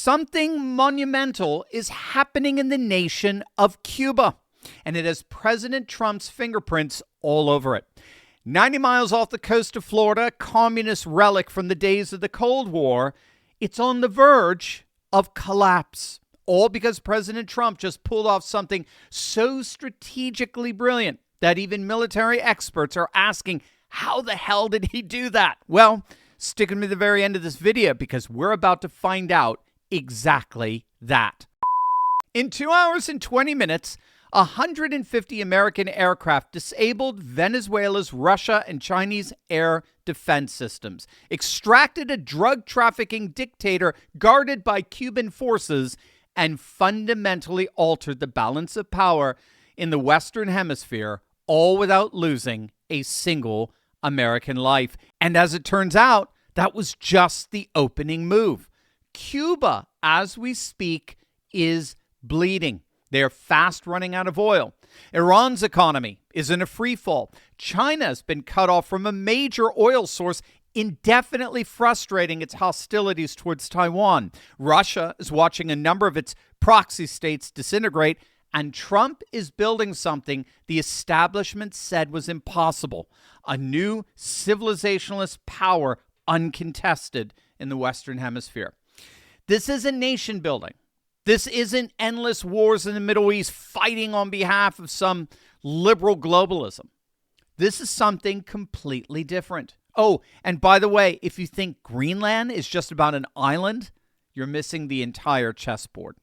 Something monumental is happening in the nation of Cuba, and it has President Trump's fingerprints all over it. 90 miles off the coast of Florida, communist relic from the days of the Cold War, it's on the verge of collapse. All because President Trump just pulled off something so strategically brilliant that even military experts are asking, how the hell did he do that? Well, stick with me to the very end of this video because we're about to find out exactly that. In 2 hours and 20 minutes, 150 American aircraft disabled Venezuela's Russia and Chinese air defense systems, extracted a drug trafficking dictator guarded by Cuban forces, and fundamentally altered the balance of power in the Western Hemisphere, all without losing a single American life. And as it turns out, that was just the opening move. Cuba, as we speak, is bleeding. They're fast running out of oil. Iran's economy is in a free fall. China's been cut off from a major oil source, indefinitely frustrating its hostilities towards Taiwan. Russia is watching a number of its proxy states disintegrate, and Trump is building something the establishment said was impossible, a new civilizationalist power uncontested in the Western Hemisphere. This isn't nation building. This isn't endless wars in the Middle East fighting on behalf of some liberal globalism. This is something completely different. Oh, and by the way, if you think Greenland is just about an island, you're missing the entire chessboard.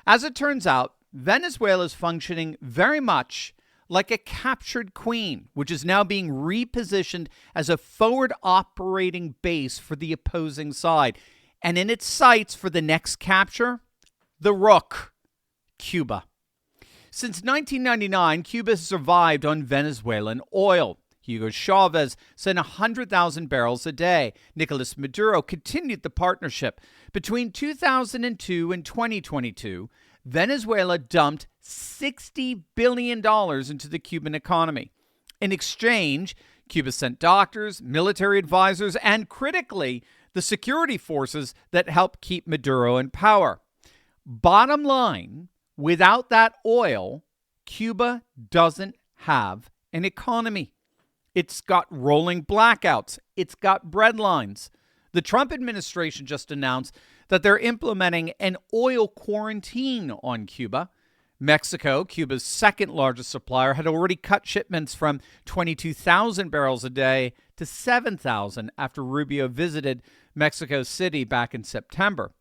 As it turns out, Venezuela is functioning very much like a captured queen, which is now being repositioned as a forward operating base for the opposing side. And in its sights for the next capture, the rook, Cuba. Since 1999, Cuba has survived on Venezuelan oil. Hugo Chavez sent 100,000 barrels a day. Nicolas Maduro continued the partnership. Between 2002 and 2022, Venezuela dumped $60 billion into the Cuban economy. In exchange, Cuba sent doctors, military advisors, and critically, the security forces that help keep Maduro in power. Bottom line, without that oil, Cuba doesn't have an economy. It's got rolling blackouts. It's got breadlines. The Trump administration just announced that they're implementing an oil quarantine on Cuba. Mexico, Cuba's second largest supplier, had already cut shipments from 22,000 barrels a day to 7,000 after Rubio visited Mexico City back in September.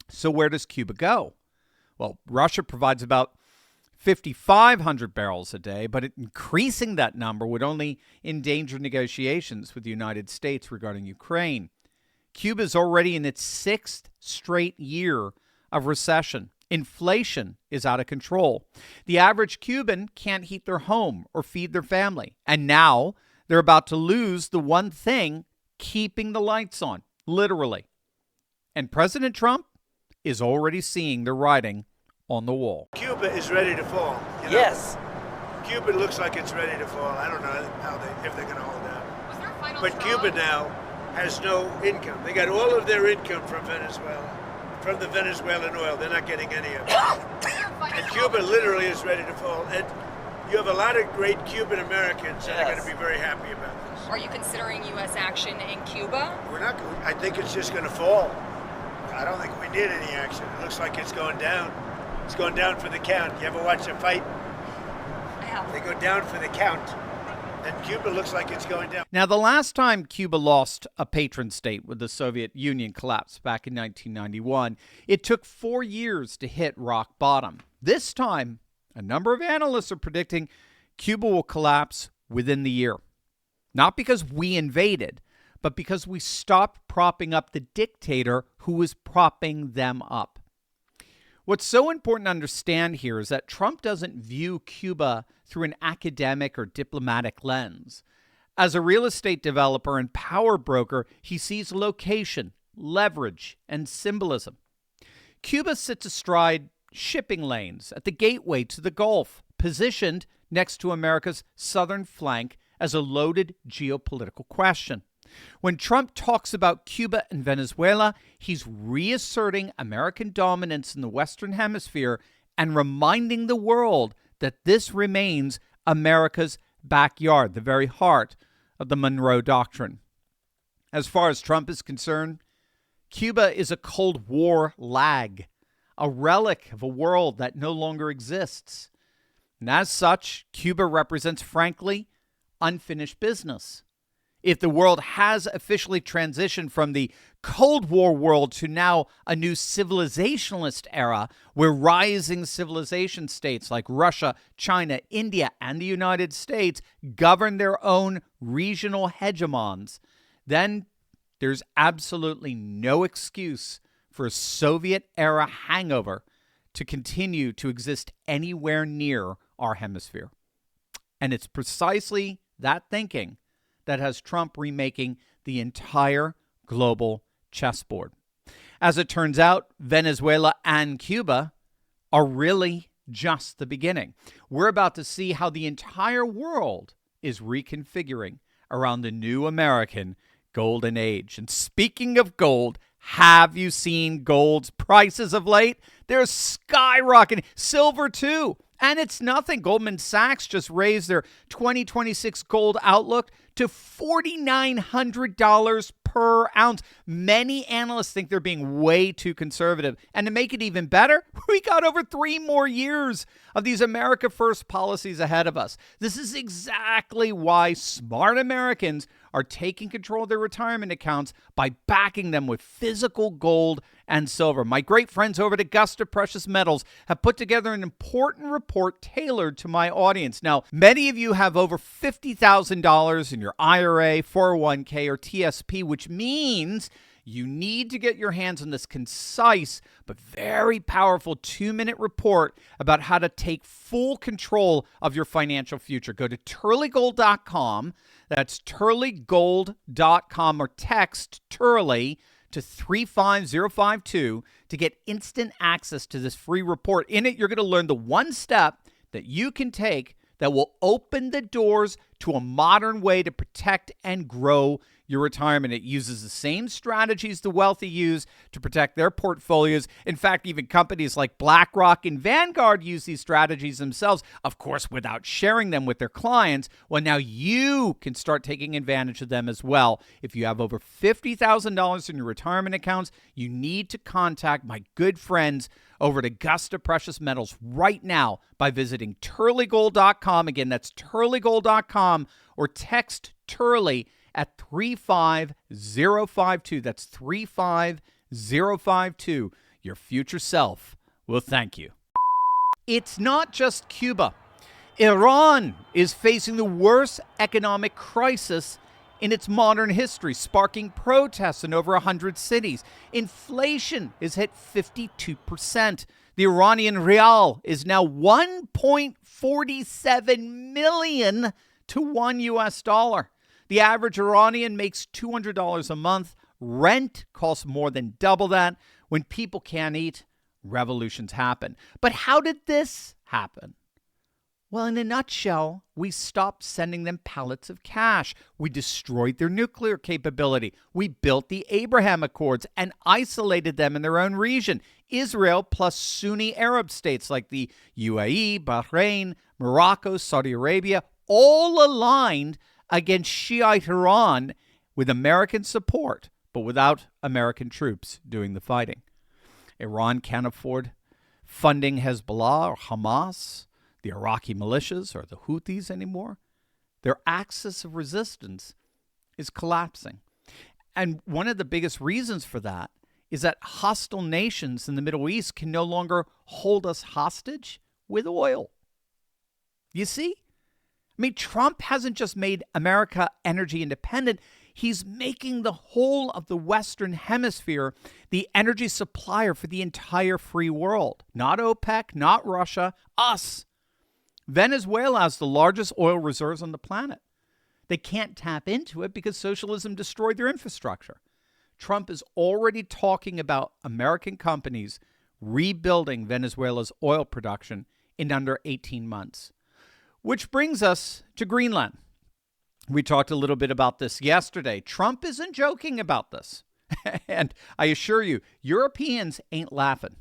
So where does Cuba go? Well, Russia provides about 5,500 barrels a day, but increasing that number would only endanger negotiations with the United States regarding Ukraine. Cuba is already in its 6th straight year of recession. Inflation is out of control. The average Cuban can't heat their home or feed their family. And now they're about to lose the one thing keeping the lights on, literally. And President Trump is already seeing the writing on the wall. Cuba is ready to fall. Yes. Cuba looks like it's ready to fall. I don't know if they're going to hold out. But Cuba now has no income. They got all of their income from Venezuela, from the Venezuelan oil. They're not getting any of it. And Cuba literally is ready to fall. And you have a lot of great Cuban Americans that are going to be very happy about this. Are you considering U.S. action in Cuba? We're not. I think it's just going to fall. I don't think we need any action. It looks like it's going down. It's going down for the count. You ever watch a fight? I have. They go down for the count. And Cuba looks like it's going down. Now, the last time Cuba lost a patron state when the Soviet Union collapsed back in 1991, it took 4 years to hit rock bottom. This time, a number of analysts are predicting Cuba will collapse within the year. Not because we invaded, but because we stopped propping up the dictator who was propping them up. What's so important to understand here is that Trump doesn't view Cuba through an academic or diplomatic lens. As a real estate developer and power broker, he sees location, leverage, and symbolism. Cuba sits astride shipping lanes at the gateway to the Gulf, positioned next to America's southern flank as a loaded geopolitical question. When Trump talks about Cuba and Venezuela, he's reasserting American dominance in the Western Hemisphere and reminding the world that this remains America's backyard, the very heart of the Monroe Doctrine. As far as Trump is concerned, Cuba is a Cold War lag, a relic of a world that no longer exists. And as such, Cuba represents, frankly, unfinished business. If the world has officially transitioned from the Cold War world to now a new civilizationalist era where rising civilization states like Russia, China, India, and the United States govern their own regional hegemons, then there's absolutely no excuse for a Soviet-era hangover to continue to exist anywhere near our hemisphere. And it's precisely that thinking that has Trump remaking the entire global chessboard. As it turns out, Venezuela and Cuba are really just the beginning. We're about to see how the entire world is reconfiguring around the new American golden age. And speaking of gold, have you seen gold's prices of late? They're skyrocketing. Silver, too. And it's nothing. Goldman Sachs just raised their 2026 gold outlook to $4,900 per ounce. Many analysts think they're being way too conservative. And to make it even better, we got over 3 more years of these America First policies ahead of us. This is exactly why smart Americans are taking control of their retirement accounts by backing them with physical gold and silver. My great friends over at Augusta Precious Metals have put together an important report tailored to my audience. Now, many of you have over $50,000 in your IRA, 401k, or TSP, which means you need to get your hands on this concise but very powerful 2-minute report about how to take full control of your financial future. Go to turleygold.com. That's turleygold.com, or text Turley to 35052 to get instant access to this free report. In it, you're going to learn the one step that you can take that will open the doors to a modern way to protect and grow your retirement. It uses the same strategies the wealthy use to protect their portfolios. In fact, even companies like BlackRock and Vanguard use these strategies themselves, of course, without sharing them with their clients. Well, now you can start taking advantage of them as well. If you have over $50,000 in your retirement accounts, you need to contact my good friends over at Augusta Precious Metals right now by visiting turleygold.com. Again, that's turleygold.com, or text Turley at 35052. That's 35052. Your future self will thank you. It's not just Cuba. Iran is facing the worst economic crisis in its modern history, sparking protests in over 100 cities. Inflation is hit 52%. The Iranian rial is now 1.47 million to $1. The average Iranian makes $200 a month. Rent costs more than double that. When people can't eat, revolutions happen. But how did this happen? Well, in a nutshell, we stopped sending them pallets of cash. We destroyed their nuclear capability. We built the Abraham Accords and isolated them in their own region. Israel plus Sunni Arab states like the UAE, Bahrain, Morocco, Saudi Arabia, all aligned against Shiite Iran with American support, but without American troops doing the fighting. Iran can't afford funding Hezbollah or Hamas, the Iraqi militias, or the Houthis anymore. Their axis of resistance is collapsing. And one of the biggest reasons for that is that hostile nations in the Middle East can no longer hold us hostage with oil. You see? I mean, Trump hasn't just made America energy independent. He's making the whole of the Western Hemisphere the energy supplier for the entire free world. Not OPEC, not Russia, us. Venezuela has the largest oil reserves on the planet. They can't tap into it because socialism destroyed their infrastructure. Trump is already talking about American companies rebuilding Venezuela's oil production in under 18 months. Which brings us to Greenland. We talked a little bit about this yesterday. Trump isn't joking about this. And I assure you, Europeans ain't laughing.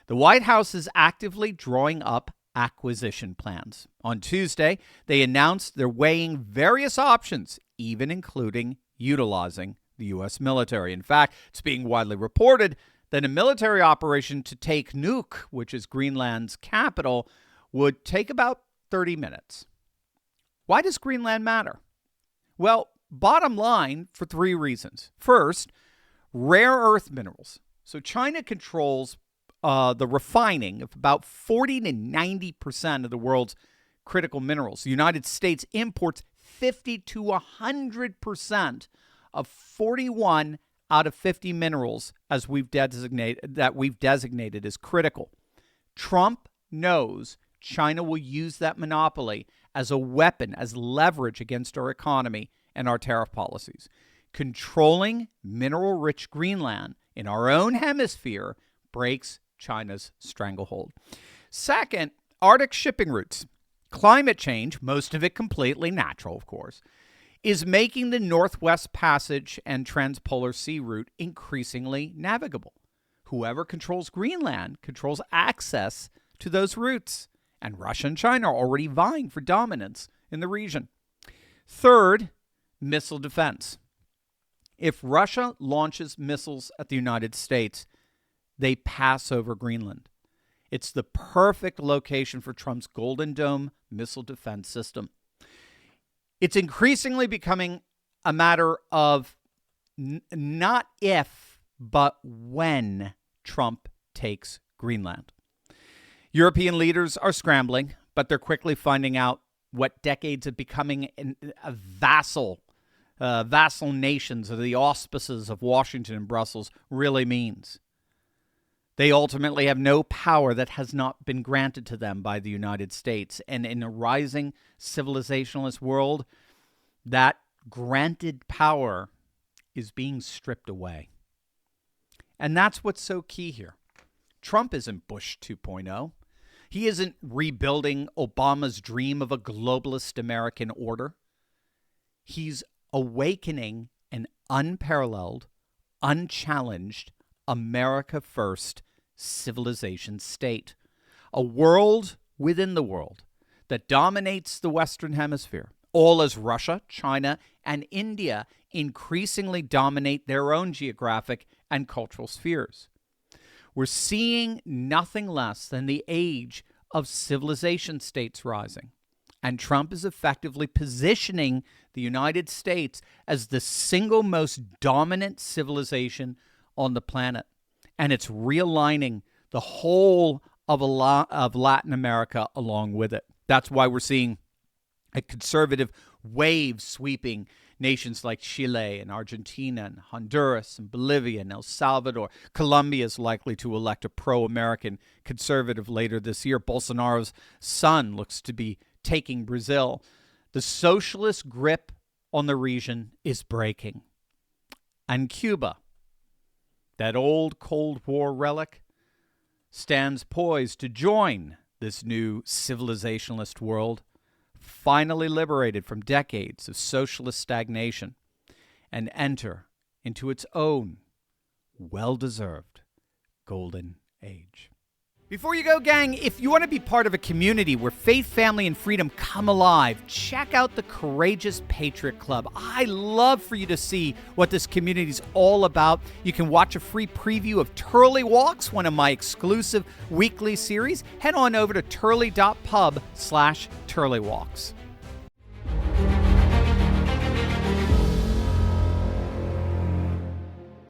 The White House is actively drawing up acquisition plans. On Tuesday, they announced they're weighing various options, even including utilizing the U.S. military. In fact, it's being widely reported that a military operation to take Nuuk, which is Greenland's capital, would take about 30 minutes. Why does Greenland matter? Well, bottom line, for 3 reasons. First, rare earth minerals. So China controls the refining of about 40 to 90% of the world's critical minerals. The United States imports 50 to 100% of 41 out of 50 minerals as we've designated as critical. Trump knows China will use that monopoly as a weapon, as leverage against our economy and our tariff policies. Controlling mineral-rich Greenland in our own hemisphere breaks China's stranglehold. Second, Arctic shipping routes. Climate change, most of it completely natural, of course, is making the Northwest Passage and Transpolar Sea route increasingly navigable. Whoever controls Greenland controls access to those routes, and Russia and China are already vying for dominance in the region. Third, missile defense. If Russia launches missiles at the United States, they pass over Greenland. It's the perfect location for Trump's Golden Dome missile defense system. It's increasingly becoming a matter of not if, but when Trump takes Greenland. European leaders are scrambling, but they're quickly finding out what decades of becoming a vassal nations of the auspices of Washington and Brussels really means. They ultimately have no power that has not been granted to them by the United States. And in a rising civilizationalist world, that granted power is being stripped away. And that's what's so key here. Trump isn't Bush 2.0. He isn't rebuilding Obama's dream of a globalist American order. He's awakening an unparalleled, unchallenged, America First civilization state. A world within the world that dominates the Western Hemisphere, all as Russia, China, and India increasingly dominate their own geographic and cultural spheres. We're seeing nothing less than the age of civilization states rising. And Trump is effectively positioning the United States as the single most dominant civilization on the planet. And it's realigning the whole of Latin America along with it. That's why we're seeing a conservative wave sweeping nations like Chile and Argentina and Honduras and Bolivia and El Salvador. Colombia is likely to elect a pro-American conservative later this year. Bolsonaro's son looks to be taking Brazil. The socialist grip on the region is breaking. And Cuba, that old Cold War relic, stands poised to join this new civilizationalist world, finally liberated from decades of socialist stagnation, and enter into its own well-deserved golden age. Before you go, gang, if you want to be part of a community where faith, family, and freedom come alive, check out the Courageous Patriot Club. I'd love for you to see what this community is all about. You can watch a free preview of Turley Walks, one of my exclusive weekly series. Head on over to turley.pub/turleywalks.